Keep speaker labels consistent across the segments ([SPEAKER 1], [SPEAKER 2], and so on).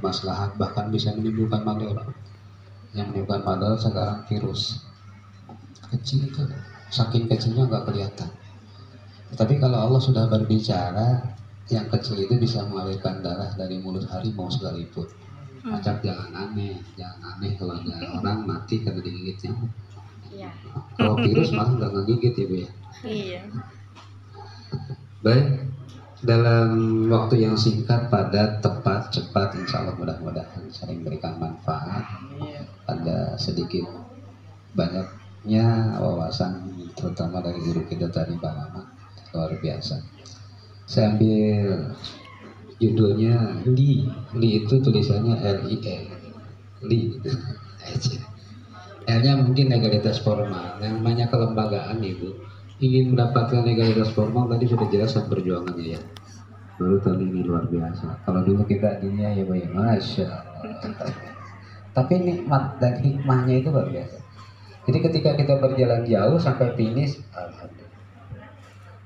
[SPEAKER 1] maslahat, bahkan bisa menimbulkan madarat. Yang menimbulkan madarat sekarang virus kecil itu, saking kecilnya nggak kelihatan. Tapi kalau Allah sudah berbicara, yang kecil itu bisa mengalirkan darah dari mulut harimau sekalipun. Macam jangan aneh kalau ada orang mati karena digigit nyamuk.
[SPEAKER 2] Iya.
[SPEAKER 1] Kalau virus malah nggak ngegigit ya Bu ya.
[SPEAKER 2] Iya.
[SPEAKER 1] Baik, dalam waktu yang singkat, padat, tepat, cepat, insya Allah mudah-mudahan saling memberikan manfaat. Ada sedikit banyaknya wawasan, terutama dari guru kita tadi Pak Mamat, luar biasa. Saya ambil judulnya Li itu tulisannya L-I-E, Li. L-nya mungkin legalitas formal, yang namanya kelembagaan Ibu. Ingin mendapatkan legalitas formal tadi sudah jelas perjuangannya ya. Baru tahun ini luar biasa. Kalau dulu kita dunia ya banyak, masya Allah. Tapi nikmat dan hikmahnya itu luar biasa. Jadi ketika kita berjalan jauh sampai finish, alhamdulillah.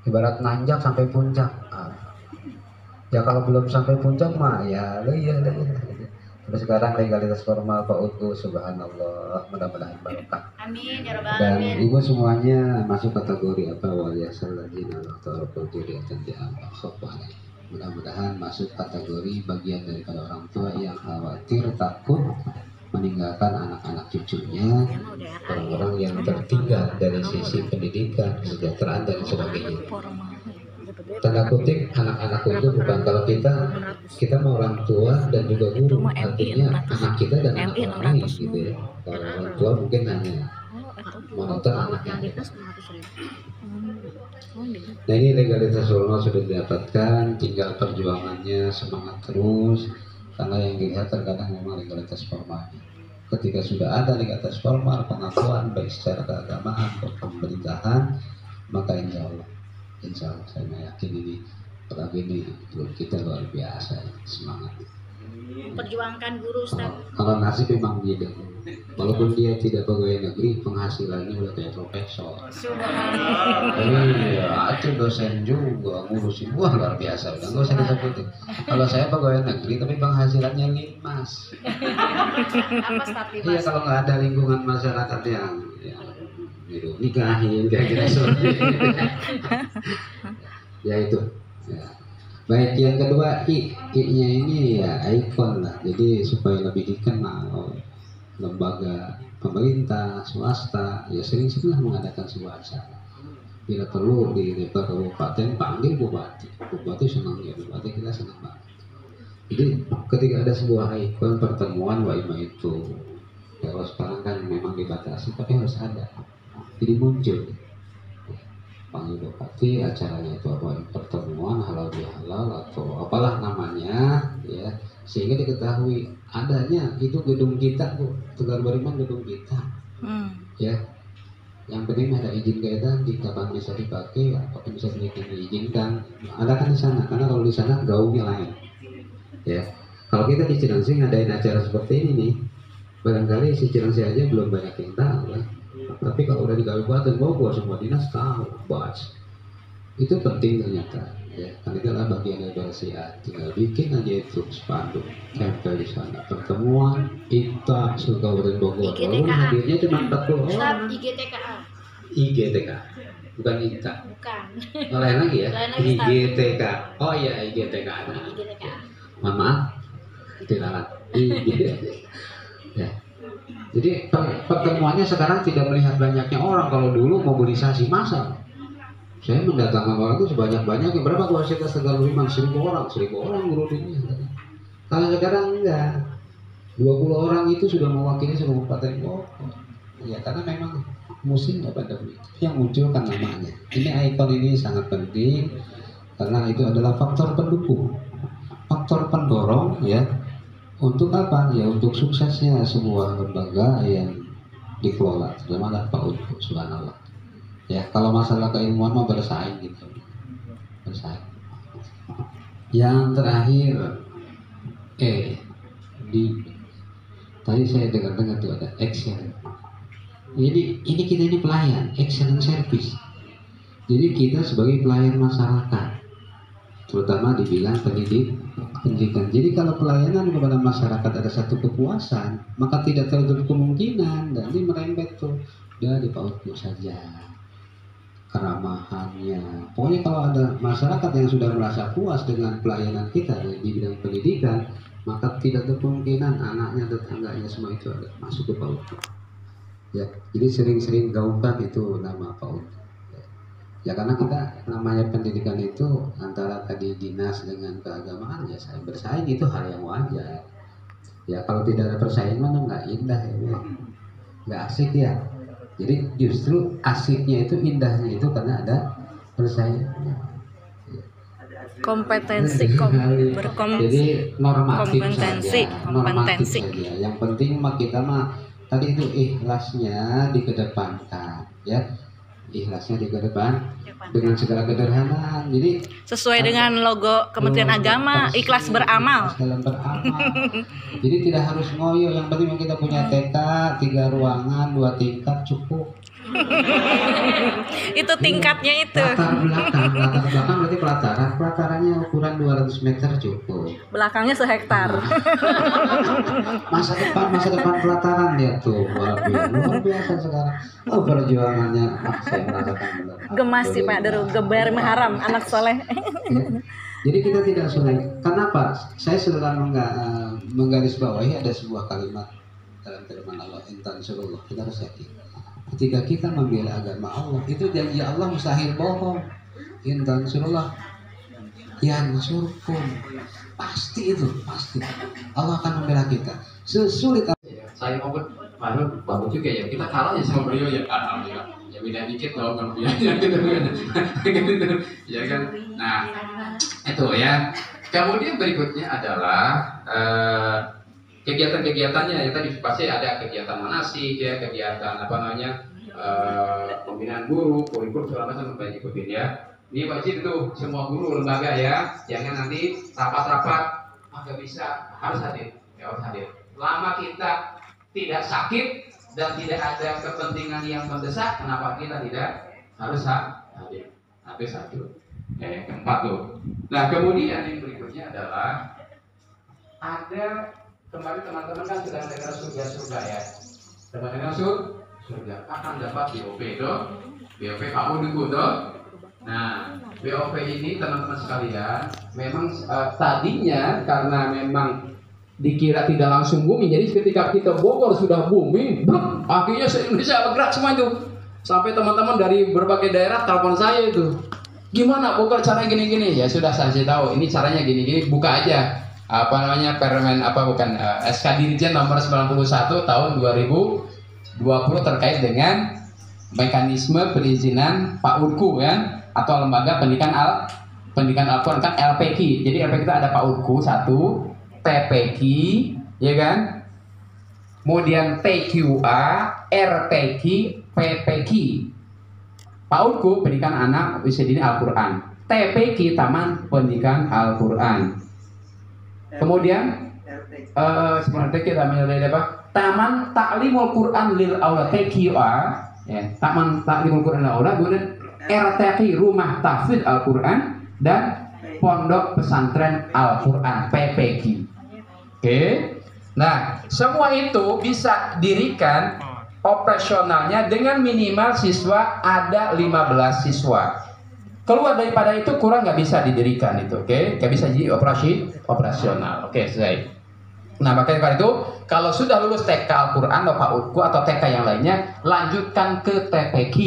[SPEAKER 1] Ibarat nanjak sampai puncak. Ya kalau belum sampai puncak mah ya iya. Terus sekarang legalitas formal Pak Utku, subhanallah, mudah-mudahan barokah.
[SPEAKER 2] Amin ya rabbal
[SPEAKER 1] Dan
[SPEAKER 2] alamin.
[SPEAKER 1] ibu semuanya masuk kategori apa, waliyasalladzina ta'aruful dzurriyyatan bi'amma khafana. Mudah-mudahan masuk kategori bagian daripada orang tua yang khawatir, takut meninggalkan anak-anak cucunya, orang-orang yang tertinggal dari sisi pendidikan, kesejahteraan dan sebagainya. Tanda kutip anak-anakku itu bukan, kalau kita mau orang tua dan juga guru, artinya anak kita dan anak orang lain gitu ya. Kalau orang tua mungkin hanya menonton anaknya. Nah ini legalitas formal sudah didapatkan, tinggal perjuangannya, semangat terus. Karena yang dilihat terkadang memang legalitas formalnya. Ketika sudah ada legalitas formal, pengakuan baik secara keagamaan atau pemerintahan, maka insya Allah saya yakin ini apalagi ini kita luar biasa semangat.
[SPEAKER 2] Perjuangkan guru Ustaz.
[SPEAKER 1] Kalau nasib memang gitu. Walaupun dia tidak pegawai negeri, penghasilannya udah kayak profesor. Iya, itu dosen juga ngurusin, wah luar biasa. Udah nggak usah disebutin. Kalau saya pegawai negeri tapi penghasilannya limas. Iya, kalau nggak ada lingkungan masyarakat yang gitu, nikahin kira-kira seperti itu. Ya itu. Ya. Baik, yang kedua I-nya ini ya ikon lah. Jadi supaya lebih dikenal lembaga pemerintah, swasta, ya sering-seringlah mengadakan sebuah acara. Bila perlu di kabupaten panggil bupati. Bupati senang ya, bupati kita senang banget. Jadi ketika ada sebuah ikon pertemuan waima itu, kalau sekarang kan memang dibatasi, tapi harus ada. Jadi muncul panggil bupati, acaranya itu apa, pertemuan halal bihalal atau apalah namanya ya, sehingga diketahui adanya itu gedung kita Bu, Tegar Beriman gedung kita ya, yang penting ada izin kaedah di kapan bisa dipakai, apakah bisa diizinkan, ada kan di sana, karena kalau di sana gaungnya lain ya. Kalau kita di Cilengsi ngadain acara seperti ini nih, barangkali si Cilengsi aja belum banyak yang tahu ya. Tapi kalau udah di Kabupaten Bogor semua dinas tahu, bahas itu penting ternyata ya, kan itu adalah bagian dari bersihat. Tinggal bikin aja itu spanduk tempel di sana, pertemuan ITA Kabupaten Bogor, walaupun hadirnya cuma 40 orang. IGTK bukan ITA,
[SPEAKER 2] bukan
[SPEAKER 1] lain lagi ya, IGTK. Oh iya, IGTK ada. Mohon maaf tidak ya. Jadi pertemuannya sekarang tidak melihat banyaknya orang. Kalau dulu mobilisasi massal, saya mendatangkan orang itu sebanyak-banyaknya. Berapa kapasitas Tegar Beriman? 1000 orang guru dunia. Kalau sekarang enggak, 20 orang itu sudah mewakili seluruh kabupaten Bogor. Ya karena memang musimnya pandemi yang munculkan namanya. Ini ikon ini sangat penting karena itu adalah faktor pendukung, faktor pendorong ya. Untuk apa? Ya untuk suksesnya sebuah lembaga yang dikelola, terutama Pak Utku, subhanallah. Ya kalau masalah keilmuan mau bersaing gitu, bersaing. Yang terakhir, tadi saya dengar tuh ada excellent. Ini kita ini pelayan, excellent service. Jadi kita sebagai pelayan masyarakat, terutama di bidang pendidik, pendidikan. Jadi kalau pelayanan kepada masyarakat ada satu kepuasan, maka tidak terlalu kemungkinan dan ini merembet tuh dari PAUD saja. Keramahannya. Pokoknya kalau ada masyarakat yang sudah merasa puas dengan pelayanan kita di bidang pendidikan, maka tidak ada kemungkinan anaknya, tetangganya semua itu ada masuk ke PAUD. Ya, jadi sering-sering gaungkan itu nama PAUD. Ya karena kita namanya pendidikan itu antara tadi dinas dengan keagamaan ya saya bersaing itu hal yang wajar. Ya kalau tidak ada persaingan nggak indah ya, nggak asik ya. Jadi justru asiknya itu indahnya itu karena ada persaingan.
[SPEAKER 3] Kompetensi
[SPEAKER 1] Jadi normatif
[SPEAKER 3] kompetensi,
[SPEAKER 1] saja, normatif saja. Yang penting kita mah tadi itu ikhlasnya dikedepankan, ya. Ikhlasnya dikedepan dengan segala kederhanaan. Jadi
[SPEAKER 3] sesuai dengan logo Kementerian Agama, ikhlas beramal.
[SPEAKER 1] Dalam beramal. Jadi tidak harus ngoyo, yang penting kita punya TK 3 ruangan 2 tingkat cukup.
[SPEAKER 3] Itu tingkatnya itu.
[SPEAKER 1] Latar belakang berarti pelatarannya ukuran 200 meter cukup.
[SPEAKER 3] Belakangnya sehektar.
[SPEAKER 1] Masa depan pelataran dia tuh luar biasa sekarang. Oh perjuangannya saya merasakan benar.
[SPEAKER 3] Gemas sih Pak Deru, gebar haram anak soleh.
[SPEAKER 1] Ya. Jadi kita tidak sulit. Kenapa? Saya sedang menggarisbawahi ada sebuah kalimat dalam firman Allah, intan surullah. Kita harus yakin. Ketika kita membela agama Allah, itu janji Allah mustahil bohong. Intan surullah yang surkum. Pasti itu, pasti. Allah akan membela kita. Sesulit
[SPEAKER 4] saya mau bagus juga ya, kita kalah ya sama beliau ya, alhamdulillah ya, beda dikit loh kalau dia gitu ya kan. Nah itu ya, kemudian berikutnya adalah kegiatan-kegiatannya ya, tadi pasti ada kegiatan manasik ya, kegiatan apa namanya pembinaan guru, kurikulum segala macam banyak ikutin ya. Ini wajib tuh semua guru lembaga ya, jangan nanti rapat-rapat agak bisa, harus hadir ya, harus hadir. Lama kita tidak sakit dan tidak ada kepentingan yang mendesak, kenapa kita tidak harus hadir? Habis satu, yang keempat tuh. Nah kemudian yang berikutnya adalah ada kemarin teman-teman kan sudah dengar surga ya, teman-teman surga akan dapat BOP tuh, BOP kamu dulu tuh. Nah BOP ini teman-teman sekalian, memang tadinya karena memang dikira tidak langsung booming, jadi ketika kita Bogor sudah booming, bluk, akhirnya se-Indonesia bergerak semua itu. Sampai teman-teman dari berbagai daerah telepon saya itu, gimana Bogor caranya gini-gini? Ya sudah saya tahu, ini caranya gini-gini, buka aja apa namanya permen SK Dirjen nomor 91 tahun 2020 terkait dengan mekanisme perizinan PAUDku ya, atau lembaga pendidikan Al-Quran kan LPQ. Jadi LPQ itu ada PAUDku 1, TPQ, ya kan? Kemudian TQA, RPQ, PPQ. PAUDku pendidikan anak usia dini Al-Quran. TPQ Taman Pendidikan Al-Quran. Kemudian sebenarnya kita namanya apa? Taman Taklimul Quran lil Aulad TQA, ya. Taman Taklimul Quran lil Aulad. Kemudian RTQ Rumah Tahfidz Al-Quran dan Pondok Pesantren Al-Quran PPQ. Oke. Nah, semua itu bisa dirikan operasionalnya dengan minimal siswa ada 15 siswa. Keluar daripada itu kurang nggak bisa didirikan itu, oke? Nggak bisa jadi operasional. Oke, selesai. Nah, makanya karena itu kalau sudah lulus TK Al-Quran atau PAUDku atau TK yang lainnya, lanjutkan ke TPQ.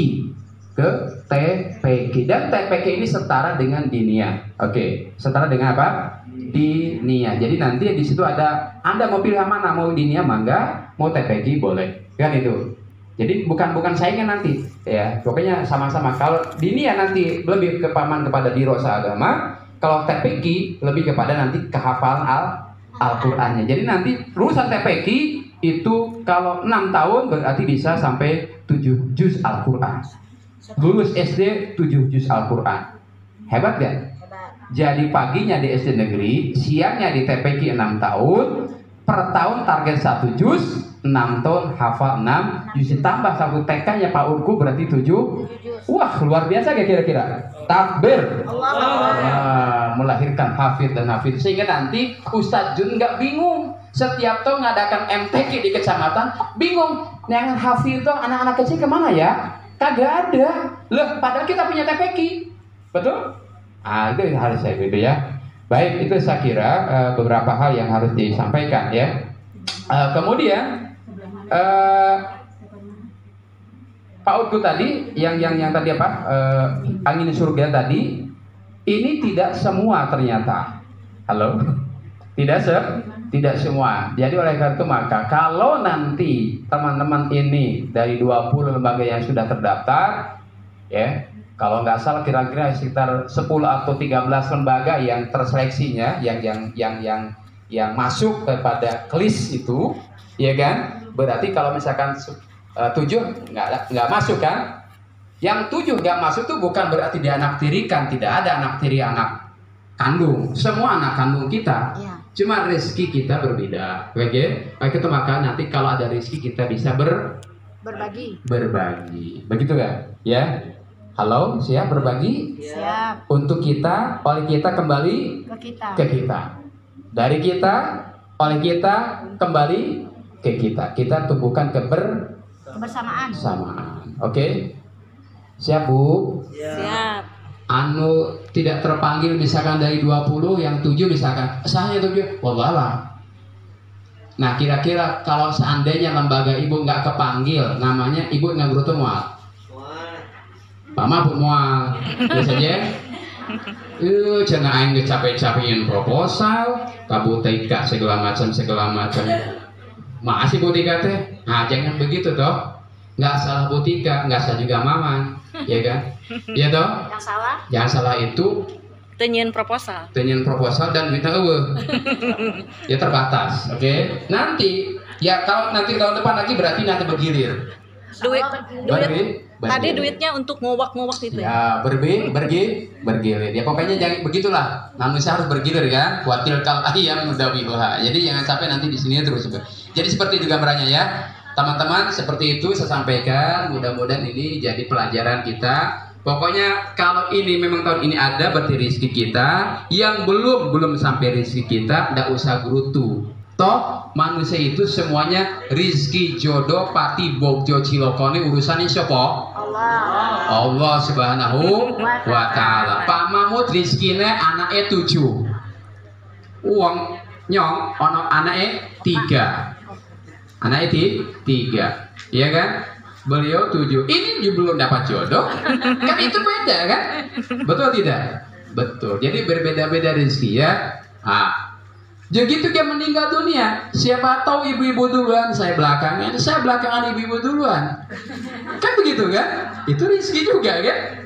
[SPEAKER 4] Ke TPQ, dan TPQ ini setara dengan Diniyah. Oke, setara dengan apa? Diniyah. Jadi nanti di situ ada, Anda mau pilih yang mana, mau Diniyah mangga, mau TPQ boleh, kan itu. Jadi bukan saingan nanti, ya. Pokoknya sama-sama. Kalau Diniyah nanti lebih kepaman kepada dirosa agama, kalau TPQ lebih kepada nanti kehafalan Al-Qur'annya. Jadi nanti lulusan TPQ itu kalau 6 tahun berarti bisa sampai 7 juz Al-Qur'an. Lulus SD 7 juz Al-Quran. Hebat gak? Jadi paginya di SD negeri, siangnya di TPQ 6 tahun, per tahun target 1 juz, 6 tahun hafal 6 juz, tambah 1 TK nya PAUDku berarti 7. Wah luar biasa gak kira-kira? takbir.
[SPEAKER 2] Allah Akbar.
[SPEAKER 4] Melahirkan hafid dan hafid, sehingga nanti Ustadz Jun nggak bingung setiap tahun ngadakan MTQ di kecamatan, bingung yang hafid tuh anak-anak kecil kemana ya, kagak ada loh, padahal kita punya TPQ, betul? Itu yang harus saya gitu ya. Baik, itu saya kira beberapa hal yang harus disampaikan ya. Kemudian Pak Utku tadi yang tadi apa, angin surga tadi, ini tidak semua ternyata. Halo, tidak semua. Jadi oleh karena itu maka kalau nanti teman-teman ini dari 20 lembaga yang sudah terdaftar, ya, kalau nggak salah kira-kira sekitar 10 atau 13 lembaga yang terseleksinya, yang masuk kepada list itu, ya kan? Berarti kalau misalkan 7 nggak masuk kan? Yang 7 nggak masuk tuh bukan berarti dia anak tirikan, tidak ada anak tiri anak kandung, semua anak kandung kita.
[SPEAKER 2] Iya.
[SPEAKER 4] Cuma rezeki kita berbeda, oke? Baik itu maka nanti kalau ada rezeki kita bisa
[SPEAKER 2] Berbagi.
[SPEAKER 4] begitu kan? Ya, halo, siap berbagi
[SPEAKER 2] Siap.
[SPEAKER 4] untuk kita, oleh kita kembali
[SPEAKER 2] Ke kita.
[SPEAKER 4] ke kita, dari kita, oleh kita kembali ke kita. Kita tumbuhkan
[SPEAKER 2] Kebersamaan.
[SPEAKER 4] kebersamaan, oke? Siap Bu?
[SPEAKER 3] Siap.
[SPEAKER 4] Anu tidak terpanggil misalkan dari 20, yang 7 misalkan saya 7, wallahualam. Nah kira-kira kalau seandainya lembaga ibu nggak kepanggil, namanya ibu nggak berutuh mual, Pak Mahfud mual, biasanya jangan aing capek-capekin proposal, kabutika segala macam. Masih butika teh, nah jangan begitu toh, nggak salah butika, nggak salah juga maman, ya kan? Iya toh?
[SPEAKER 2] Yang salah.
[SPEAKER 4] Jangan salah itu
[SPEAKER 3] Tenyin proposal.
[SPEAKER 4] tenyen proposal dan duitnya ya terbatas, oke? Nanti ya kalau nanti tahun depan lagi berarti nanti bergilir.
[SPEAKER 3] Duit
[SPEAKER 4] Bergilir.
[SPEAKER 3] tadi duitnya untuk ngowak-ngowak itu ya.
[SPEAKER 4] Ya bergilir. Ya pokoknya jangan begitulah. Manusia harus bergilir kan. Watil kal ayam mudawiluha. Jadi jangan sampai nanti di sini terus. Jadi seperti itu gambarannya ya. Teman-teman, seperti itu saya sampaikan. Mudah-mudahan ini jadi pelajaran kita. Pokoknya kalau ini memang tahun ini ada berarti rezeki kita. Yang belum sampai rezeki kita, ndak usah gerutu. Toh manusia itu semuanya rizki jodoh pati bogjo cilokone urusannya siapa? Allah subhanahu wa ta'ala. Pak Mahmud rizkine anaknya 7, uang nyong ono anaknya 3, anaknya 3, iya kan? Beliau 7, ini belum dapat jodoh kan, itu beda kan? Betul tidak? Betul. Jadi berbeda-beda rezeki ya. Jadi dia meninggal dunia, siapa tahu ibu-ibu duluan, saya belakangan ibu-ibu duluan, kan begitu kan? Itu rezeki juga kan?